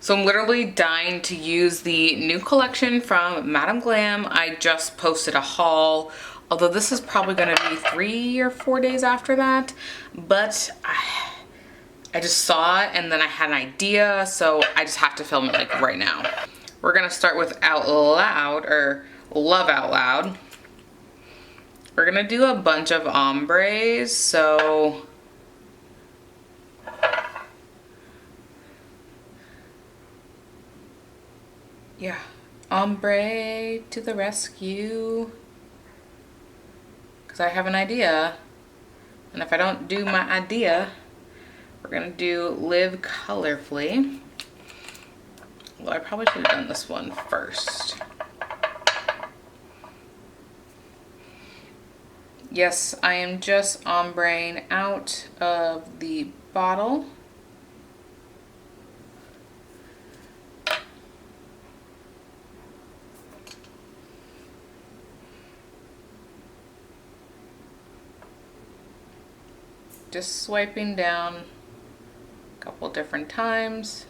So I'm literally dying to use the new collection from Madame Glam. I just posted a haul, although this is probably gonna be 3 or 4 days after that, but I just saw it and then I had an idea, so I just have to film it like right now. We're gonna start with Out Loud, or Love Out Loud. We're gonna do a bunch of ombres, so yeah, ombre to the rescue. Because I have an idea, and if I don't do my idea, we're gonna do Live Colorfully. Well, I probably should have done this one first. Yes, I am just ombreing out of the bottle. Just swiping down a couple different times.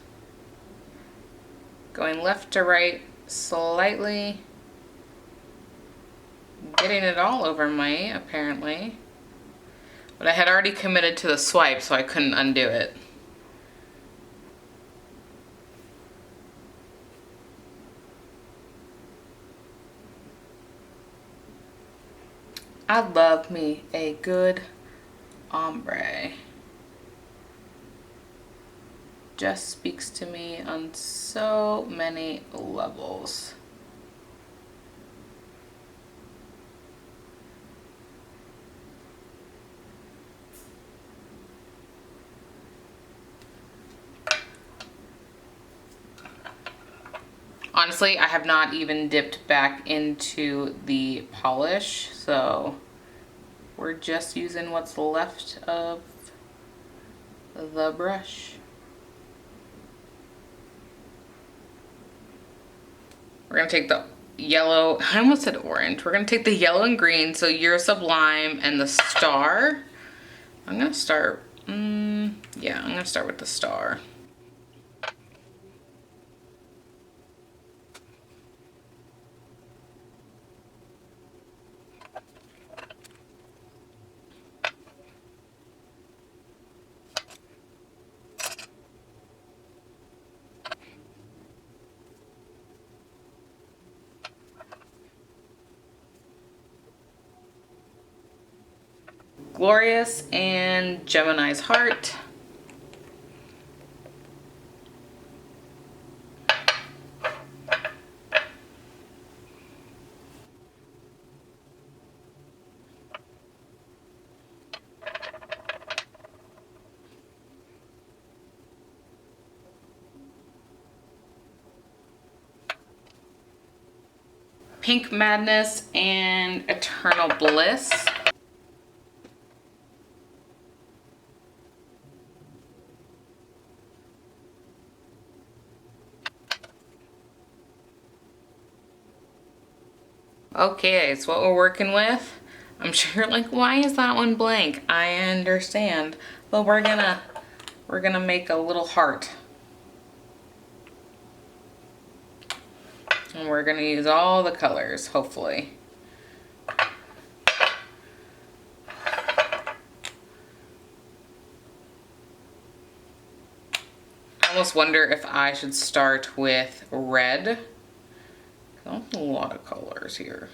Going left to right slightly. Getting it all over me, apparently. But I had already committed to the swipe, so I couldn't undo it. I love me a good ombre. Just speaks to me on so many levels. Honestly, I have not even dipped back into the polish, so we're just using what's left of the brush. We're gonna take the yellow, I almost said orange. We're gonna take the yellow and green, so Your Sublime and the star. I'm gonna start, yeah, I'm gonna start with the star. Glorious and Gemini's Heart. Pink Madness and Eternal Bliss. Okay, so what we're working with, I'm sure you're like, why is that one blank? I understand, but we're gonna make a little heart. And we're gonna use all the colors, hopefully. I almost wonder if I should start with red. That's a lot of colors here.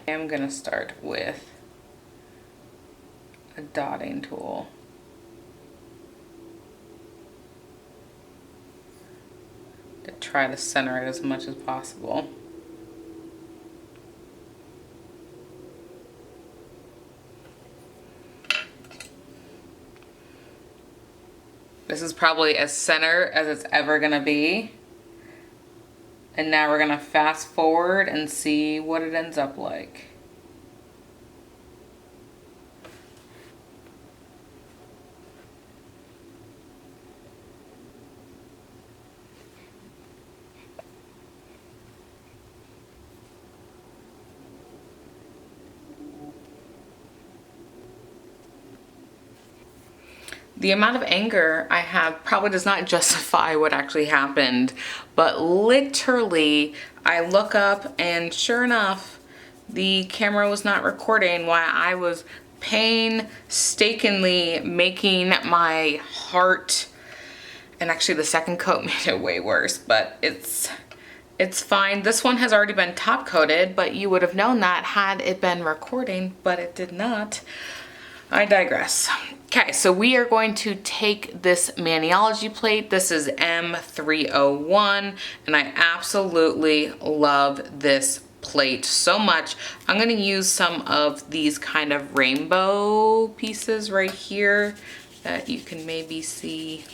I'm gonna start with a dotting tool. To try to center it as much as possible. This is probably as center as it's ever gonna be. And now we're gonna fast forward and see what it ends up like. The amount of anger I have probably does not justify what actually happened, but literally I look up and sure enough, the camera was not recording while I was painstakingly making my heart, and actually the second coat made it way worse, but it's fine. This one has already been top coated, but you would have known that had it been recording, but it did not. I digress. Okay, so we are going to take this Maniology plate. This is M301, and I absolutely love this plate so much. I'm gonna use some of these kind of rainbow pieces right here that you can maybe see.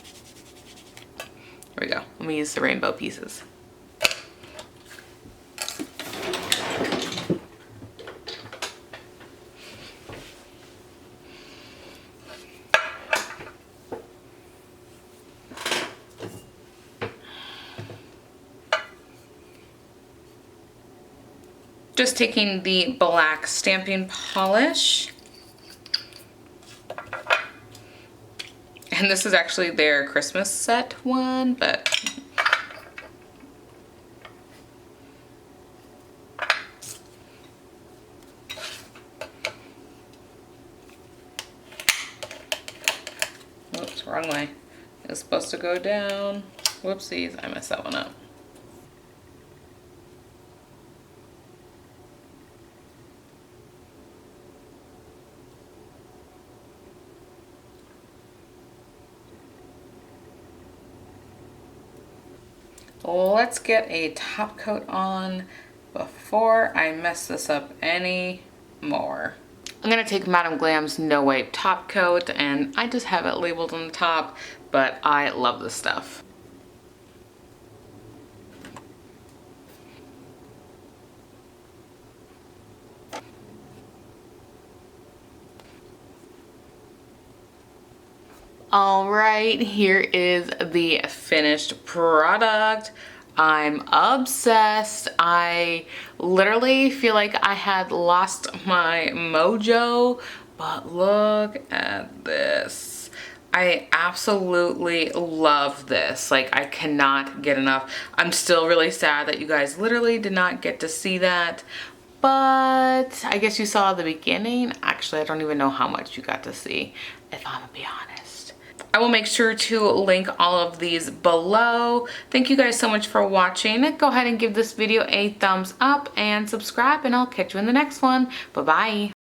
There we go. Let me use the rainbow pieces. Just taking the black stamping polish. And this is actually their Christmas set one, but whoops, wrong way. It's supposed to go down. Whoopsies, I messed that one up. Let's get a top coat on before I mess this up any more. I'm gonna take Madam Glam's No Wipe top coat, and I just have it labeled on the top, but I love this stuff. All right, here is the finished product. I'm obsessed. I literally feel like I had lost my mojo, but look at this. I absolutely love this. Like, I cannot get enough. I'm still really sad that you guys literally did not get to see that, but I guess you saw the beginning. Actually, I don't even know how much you got to see, if I'm gonna be honest. I will make sure to link all of these below. Thank you guys so much for watching. Go ahead and give this video a thumbs up and subscribe, and I'll catch you in the next one. Bye-bye.